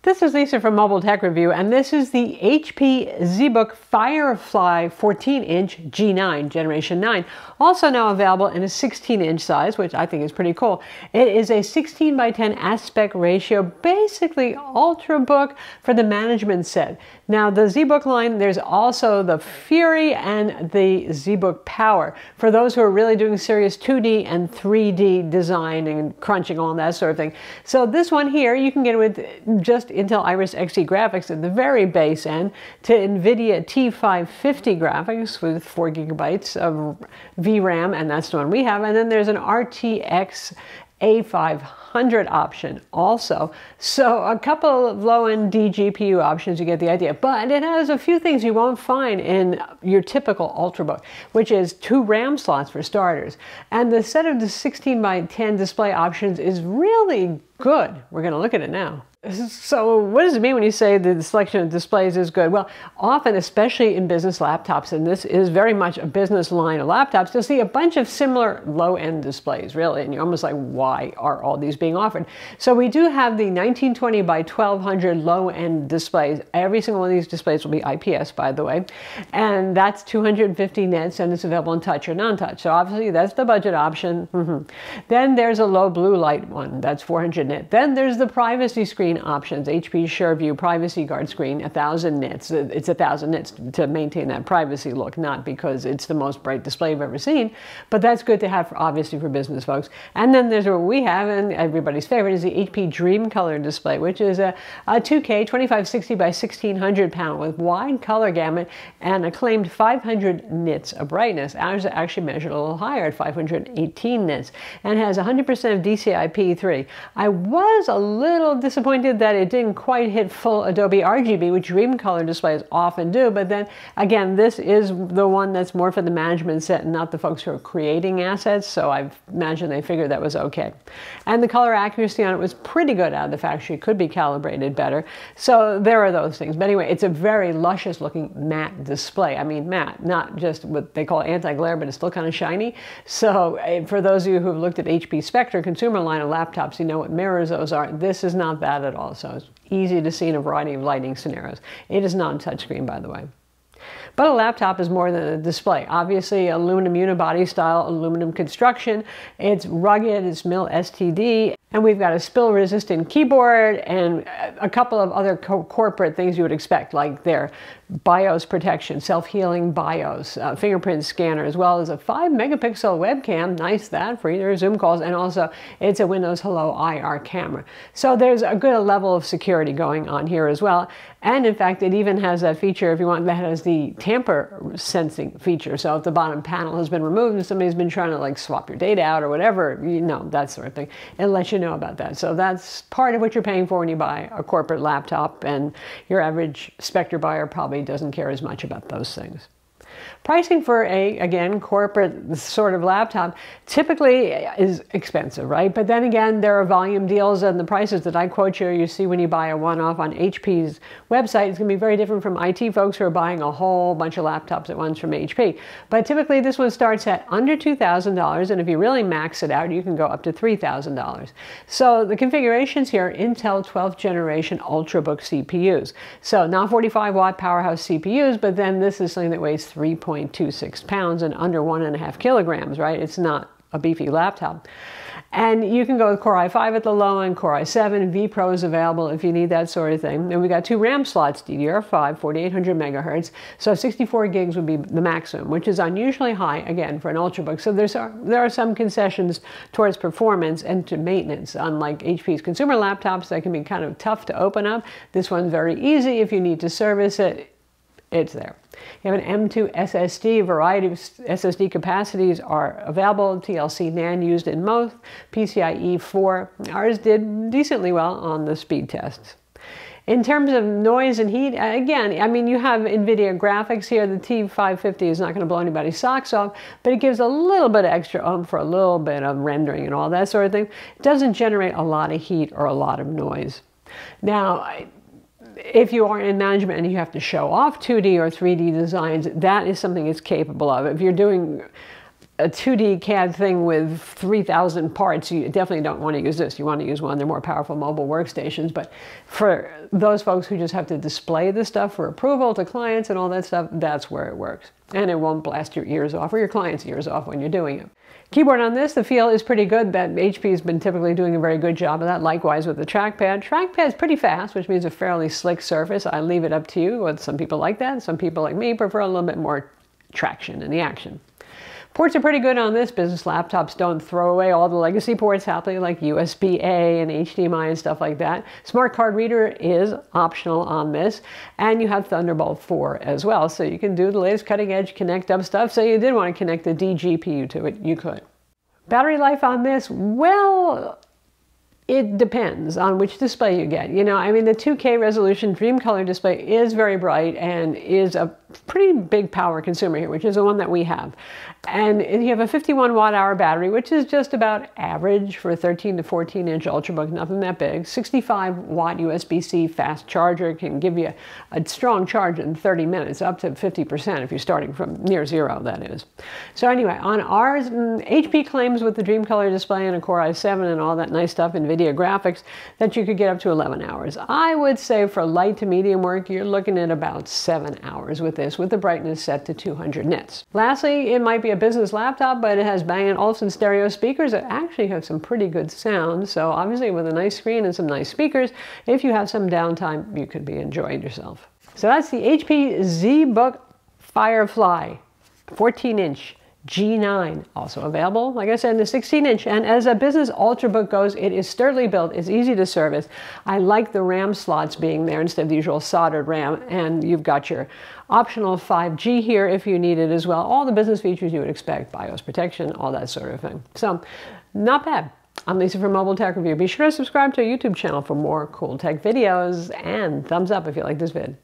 This is Lisa from MobileTechReview, and this is the HP ZBook FireFly 14-inch G9, Generation 9, also now available in a 16-inch size, which I think is pretty cool. It is a 16:10 aspect ratio, basically Ultrabook for the management set. Now, the ZBook line, there's also the Fury and the ZBook Power for those who are really doing serious 2D and 3D design and crunching, all that sort of thing. So this one here, you can get it with just Intel Iris Xe graphics at the very base end, to NVIDIA T550 graphics with 4 GB of VRAM, and that's the one we have. And then there's an RTX A500 option also. So a couple of low-end DGPU options, you get the idea. But it has a few things you won't find in your typical Ultrabook, which is 2 RAM slots for starters. And the set of the 16:10 display options is really good. We're going to look at it now. So what does it mean when you say the selection of displays is good? Well, often, especially in business laptops, and this is very much a business line of laptops, you'll see a bunch of similar low-end displays, really, and you're almost like, why are all these being offered? So we do have the 1920 by 1200 low-end displays. Every single one of these displays will be IPS, by the way, and that's 250 nits, and it's available in touch or non-touch. So obviously, that's the budget option. Then there's a low blue light one, that's 400 nit. Then there's the privacy screen options, HP SureView Privacy Guard screen, 1000 nits. It's 1000 nits to maintain that privacy look, not because it's the most bright display you've ever seen, but that's good to have, obviously, for business folks. And then there's what we have, and everybody's favorite is the HP DreamColor display, which is a 2K 2560 by 1600 panel with wide color gamut and a claimed 500 nits of brightness. Ours actually measured a little higher at 518 nits and has 100% of DCI-P3. I was a little disappointed that it didn't quite hit full Adobe RGB, which DreamColor displays often do, but then again, this is the one that's more for the management set and not the folks who are creating assets, so I imagine they figured that was okay. And the color accuracy on it was pretty good out of the factory. It could be calibrated better, so there are those things. But anyway, it's a very luscious looking matte display. I mean matte, not just what they call anti-glare, but it's still kind of shiny. So for those of you who have looked at HP Spectre consumer line of laptops, you know what mirrors those are. This is not that at all, so it's easy to see in a variety of lighting scenarios. It is not a touchscreen, by the way. But a laptop is more than a display. Obviously, aluminum unibody style, aluminum construction. It's rugged, it's mil STD, and we've got a spill-resistant keyboard and a couple of other corporate things you would expect, like their BIOS protection, self-healing BIOS, fingerprint scanner, as well as a 5-megapixel webcam, nice that, for either Zoom calls, and also it's a Windows Hello IR camera. So there's a good level of security going on here as well. And in fact, it even has that feature, if you want, that has the tamper sensing feature. So if the bottom panel has been removed and somebody's been trying to like swap your data out or whatever, you know, that sort of thing, it lets you know about that. So that's part of what you're paying for when you buy a corporate laptop, and your average Spectre buyer probably doesn't care as much about those things. Pricing for a, again, corporate sort of laptop typically is expensive, right? But then again, there are volume deals, and the prices that I quote you see when you buy a one-off on HP's website, it's going to be very different from IT folks who are buying a whole bunch of laptops at once from HP. But typically this one starts at under $2,000, and if you really max it out, you can go up to $3,000. So the configurations here are Intel 12th generation Ultrabook CPUs. So not 45-watt powerhouse CPUs, but then this is something that weighs 3.26 pounds and under 1.5 kilograms, right? It's not a beefy laptop. And you can go with Core i5 at the low end, Core i7, vPro is available if you need that sort of thing. And we got 2 RAM slots, DDR5, 4800 megahertz. So 64 gigs would be the maximum, which is unusually high, again, for an Ultrabook. So there are some concessions towards performance and to maintenance. Unlike HP's consumer laptops that can be kind of tough to open up, this one's very easy. If you need to service it, it's there. You have an M2 SSD. A variety of SSD capacities are available. TLC NAND used in most. PCIe 4. Ours did decently well on the speed tests. In terms of noise and heat, again, I mean, you have NVIDIA graphics here. The T550 is not going to blow anybody's socks off, but it gives a little bit of extra oomph for a little bit of rendering and all that sort of thing. It doesn't generate a lot of heat or a lot of noise. Now, if you are in management and you have to show off 2D or 3D designs, that is something it's capable of. If you're doing a 2D CAD thing with 3,000 parts, you definitely don't want to use this. You want to use one of the more powerful mobile workstations. But for those folks who just have to display the stuff for approval to clients and all that stuff, that's where it works. And it won't blast your ears off or your client's ears off when you're doing it. Keyboard on this, the feel is pretty good. That HP has been typically doing a very good job of that. Likewise with the trackpad. Trackpad's pretty fast, which means a fairly slick surface. I leave it up to you. Some people like that. Some people like me prefer a little bit more traction in the action. Ports are pretty good on this. Business laptops don't throw away all the legacy ports happily, like USB-A and HDMI and stuff like that. Smart card reader is optional on this. And you have Thunderbolt 4 as well. So you can do the latest cutting edge connect up stuff. So you did want to connect the DGPU to it, you could. Battery life on this, well, it depends on which display you get. You know, I mean, the 2K resolution DreamColor display is very bright and is a pretty big power consumer here, which is the one that we have. And you have a 51 watt-hour battery, which is just about average for a 13 to 14 inch Ultrabook, nothing that big. 65 watt USB-C fast charger can give you a strong charge in 30 minutes, up to 50% if you're starting from near zero, that is. So anyway, on ours, HP claims with the DreamColor display and a Core i7 and all that nice stuff, NVIDIA graphics, that you could get up to 11 hours. I would say for light to medium work, you're looking at about 7 hours with this, with the brightness set to 200 nits. Lastly, it might be a business laptop, but it has Bang & Olufsen stereo speakers that actually have some pretty good sound. So obviously with a nice screen and some nice speakers, if you have some downtime, you could be enjoying yourself. So that's the HP ZBook FireFly 14-inch G9, also available, like I said, in the 16-inch. And as a business Ultrabook goes, it is sturdily built. It's easy to service. I like the RAM slots being there instead of the usual soldered RAM. And you've got your optional 5G here if you need it as well. All the business features you would expect, BIOS protection, all that sort of thing. So, not bad. I'm Lisa from MobileTechReview. Be sure to subscribe to our YouTube channel for more cool tech videos, and thumbs up if you like this vid.